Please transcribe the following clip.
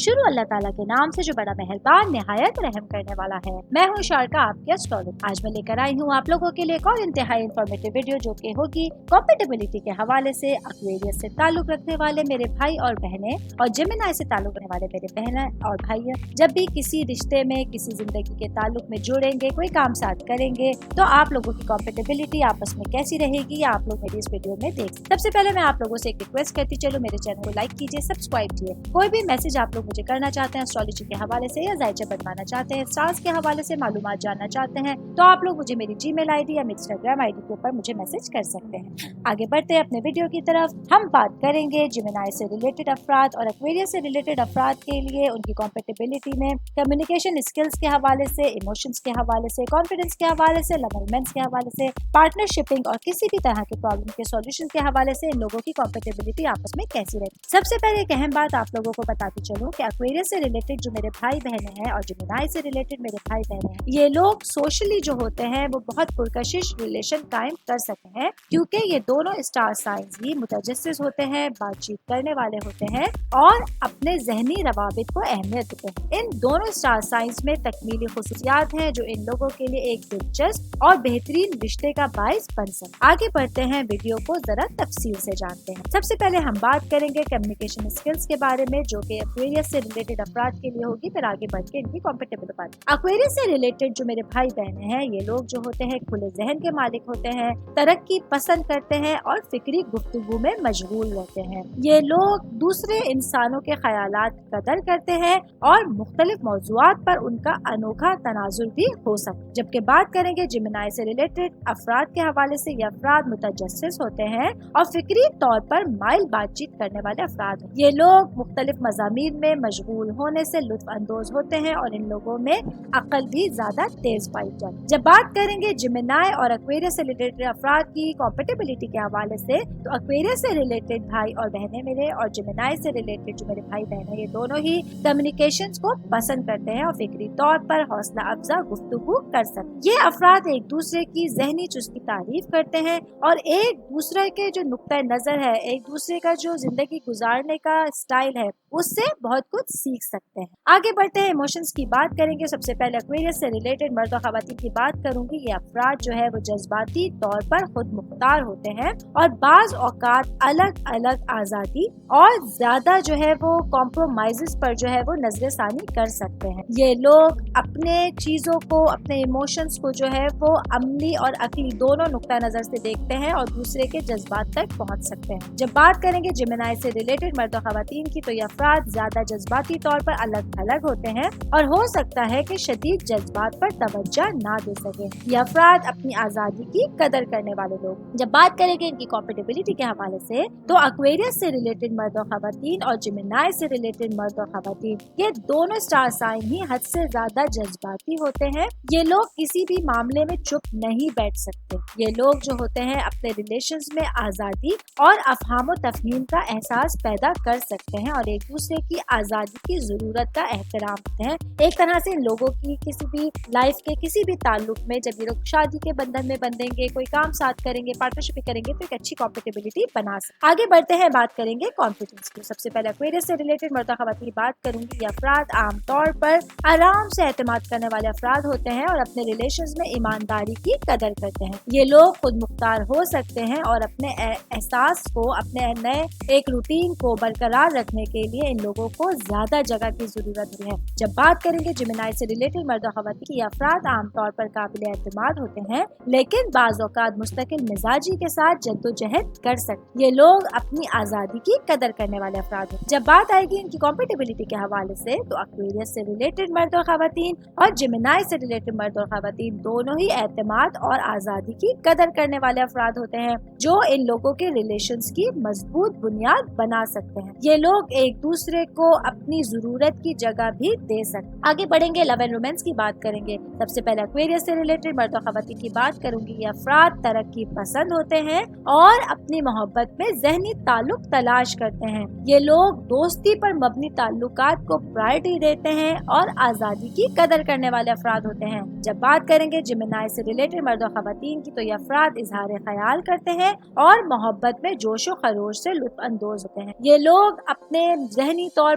شروع اللہ تعالیٰ کے نام سے جو بڑا مہربان نہایت رحم کرنے والا ہے۔ میں ہوں شارکا، آپ کی اسٹرالوجر۔ آج میں لے کر آئی ہوں آپ لوگوں کے لیے ایک اور انتہائی انفارمیٹو ویڈیو، جو کہ ہوگی کمپیٹیبلٹی کے حوالے سے ایکویرئس سے تعلق رکھنے والے میرے بھائی اور بہنیں اور جیمنائی سے تعلق رکھنے والے میرے بہنیں اور بھائی جب بھی کسی رشتے میں، کسی زندگی کے تعلق میں جڑیں گے، کوئی کام ساتھ کریں گے، تو آپ لوگوں کی کمپیٹیبلٹی آپس میں کیسی رہے گی، آپ لوگ میری اس ویڈیو میں دیکھ۔ سب سے پہلے میں آپ لوگوں سے ایک ریکویسٹ کرتی چلو، میرے چینل کو لائک کیجیے، سبسکرائب کیجیے۔ کوئی بھی میسج آپ لوگ مجھے کرنا چاہتے ہیں اسٹرالوجی کے حوالے سے، یا ذائچہ بنوانا چاہتے ہیں، اسٹارز کے حوالے سے معلومات جاننا چاہتے ہیں، تو آپ لوگ مجھے میری جی میل آئی ڈی یا میری انسٹاگرام آئی ڈی کے اوپر مجھے میسج کر سکتے ہیں۔ آگے بڑھتے ہیں اپنے ویڈیو کی طرف۔ ہم بات کریں گے جیمنائی سے ریلیٹڈ افراد اور ایکویرئس سے ریلیٹڈ افراد کے لیے ان کی کمپیٹیبلٹی میں کمیونیکیشن اسکلز کے حوالے سے، ایموشنز کے حوالے سے، کانفیڈنس کے حوالے سے، لو ایلیمنٹس کے حوالے سے، پارٹنرشپنگ اور کسی بھی طرح کے پرابلم کے سولوشن کے حوالے سے ان لوگوں کی کمپیٹیبلٹی آپس میں کیسی رہتی۔ سب سے پہلے ایک اہم بات آپ لوگوں کو بتاتی چلوں کہ ایکویرئس سے ریلیٹڈ جو میرے بھائی بہنیں ہیں اور جیمنائی سے ریلیٹڈ میرے بھائی بہنیں ہیں، یہ لوگ سوشلی جو ہوتے ہیں وہ بہت پرکشش ریلیشن قائم کر سکتے ہیں، کیونکہ یہ دونوں اسٹار سائنز ہی متجسس ہوتے ہیں، بات چیت کرنے والے ہوتے ہیں اور اپنے ذہنی روابط کو اہمیت دیتے ہیں۔ ان دونوں اسٹار سائنز میں تکمیلی خصوصیات ہیں جو ان لوگوں کے لیے ایک دلچسپ اور بہترین رشتے کا باعث بن سکتے۔ آگے بڑھتے ہیں، ویڈیو کو ذرا تفصیل سے جانتے ہیں۔ سب سے پہلے ہم بات کریں گے کمیونیکیشن اسکلز کے بارے میں، جو کہ ایکویرئس سے ریلیٹڈ افراد کے لیے ہوگی، پھر آگے بڑھ کے ان کی کمپیٹیبل بات۔ ایکویرئس سے ریلیٹڈ جو میرے بھائی بہنیں ہیں، یہ لوگ جو ہوتے ہیں کھلے ذہن کے مالک ہوتے ہیں، ترقی پسند کرتے ہیں اور فکری گفتگو میں مشغول رہتے ہیں۔ یہ لوگ دوسرے انسانوں کے خیالات کی قدر کرتے ہیں اور مختلف موضوعات پر ان کا انوکھا تناظر بھی ہو سکتا ہے۔ جبکہ بات کریں گے جیمنائی سے ریلیٹڈ افراد کے حوالے سے، یہ افراد متجسس ہوتے ہیں اور فکری طور پر مائل بات چیت کرنے والے افراد ہیں۔ یہ لوگ مختلف مضامین میں مشغول ہونے سے لطف اندوز ہوتے ہیں اور ان لوگوں میں عقل بھی زیادہ تیز پائی جاتی ہے۔ جب بات کریں گے جیمنائی اور ایکویرئس سے ریلیٹڈ افراد کی کمپیٹیبلٹی کے حوالے سے، تو ایکویرئس سے ریلیٹڈ بھائی اور بہنیں میرے اور جیمنائی سے ریلیٹڈ جو میرے بھائی بہن ہیں، یہ دونوں ہی کمیونیکیشنز کو پسند کرتے ہیں اور فکری طور پر حوصلہ افزا گفتگو کر سکتے ہیں۔ یہ افراد ایک دوسرے کی ذہنی چستی کی تعریف کرتے ہیں اور ایک دوسرے کے جو نقطۂ نظر ہے، ایک دوسرے کا جو زندگی گزارنے کا اسٹائل ہے، اس سے بہت کچھ سیکھ سکتے ہیں۔ آگے بڑھتے ہیں، ایموشنز کی بات کریں گے۔ سب سے پہلے ایکویرئس سے ریلیٹڈ مرد و خواتین کی بات کروں گی۔ یہ افراد جو ہے وہ جذباتی طور پر خود مختار ہوتے ہیں اور بعض اوقات الگ الگ آزادی اور زیادہ جو ہے وہ کمپرومائزز پر جو ہے وہ نظر ثانی کر سکتے ہیں۔ یہ لوگ اپنے چیزوں کو، اپنے ایموشنز کو جو ہے وہ عملی اور عقلی دونوں نقطہ نظر سے دیکھتے ہیں اور دوسرے کے جذبات تک پہنچ سکتے ہیں۔ جب بات کریں گے جیمنائی سے ریلیٹڈ مرد و خواتین کی، تو یہ افراد زیادہ جذباتی طور پر الگ الگ ہوتے ہیں اور ہو سکتا ہے کہ شدید جذبات پر توجہ نہ دے سکیں۔ یہ افراد اپنی آزادی کی قدر کرنے والے لوگ۔ جب بات کریں گے ان کی کمپیٹیبلٹی کے حوالے سے، تو ایکویرئس سے ریلیٹڈ مرد و خواتین اور جیمنائی سے ریلیٹڈ مرد و خواتین، یہ دونوں اسٹار سائن ہی حد سے زیادہ جذباتی ہوتے ہیں۔ یہ لوگ کسی بھی معاملے میں چپ نہیں بیٹھ سکتے۔ یہ لوگ جو ہوتے ہیں اپنے ریلیشنز میں آزادی اور افہام و تفہیم کا احساس پیدا کر سکتے ہیں اور ایک دوسرے کی آزادی کی ضرورت کا احترام کرتے ہیں۔ ایک طرح سے ان لوگوں کی کسی بھی لائف کے کسی بھی تعلق میں، جب یہ لوگ شادی کے بندھن میں بندھیں گے، کوئی کام ساتھ کریں گے، پارٹنرشپ کریں گے، تو ایک اچھی کمپیٹیبلٹی بنا سکتے۔ آگے بڑھتے ہیں، بات کریں گے کانفیڈنس کی۔ سب سے پہلے ایکویرئس سے ریلیٹڈ مرد و خواتین کی بات کروں گی۔ یہ افراد عام طور پر آرام سے اعتماد کرنے والے افراد ہوتے ہیں اور اپنے ریلیشنز میں ایمانداری کی قدر کرتے ہیں۔ یہ لوگ خود مختار ہو سکتے ہیں اور اپنے احساس کو، اپنے نئے ایک روٹین کو برقرار رکھنے کے لیے ان لوگوں کو زیادہ جگہ کی ضرورت ہے۔ جب بات کریں گے جیمنائی سے ریلیٹڈ مرد و خواتین کی، یہ افراد عام طور پر قابل اعتماد ہوتے ہیں، لیکن بعض اوقات مستقل مزاجی کے ساتھ جدوجہد کر سکتے۔ یہ لوگ اپنی آزادی کی قدر کرنے والے افراد ہیں۔ جب بات آئے گی ان کی کمپیٹیبلٹی کے حوالے سے، تو ایکویرئس سے ریلیٹڈ مرد و خواتین اور جیمنائی سے ریلیٹڈ مرد اور خواتین دونوں ہی اعتماد اور آزادی کی قدر کرنے والے افراد ہوتے ہیں، جو ان لوگوں کے ریلیشنز کی مضبوط بنیاد بنا سکتے ہیں۔ یہ لوگ ایک دوسرے کو اپنی ضرورت کی جگہ بھی دے سکتے ہیں۔ آگے بڑھیں گے، لو اینڈ رومانس کی بات کریں گے۔ سب سے پہلے ایکویرئس سے ریلیٹڈ مرد و خواتین کی بات کروں گی۔ یہ افراد ترقی پسند ہوتے ہیں اور اپنی محبت میں ذہنی تعلق تلاش کرتے ہیں۔ یہ لوگ دوستی پر مبنی تعلقات کو پرائرٹی دیتے ہیں اور آزادی کی قدر کرنے والے افراد ہوتے ہیں۔ جب بات کریں گے جیمنائی سے ریلیٹڈ مرد و خواتین کی، تو یہ افراد اظہار خیال کرتے ہیں اور محبت میں جوش و خروش سے لطف اندوز ہوتے ہیں۔ یہ لوگ اپنے ذہنی طور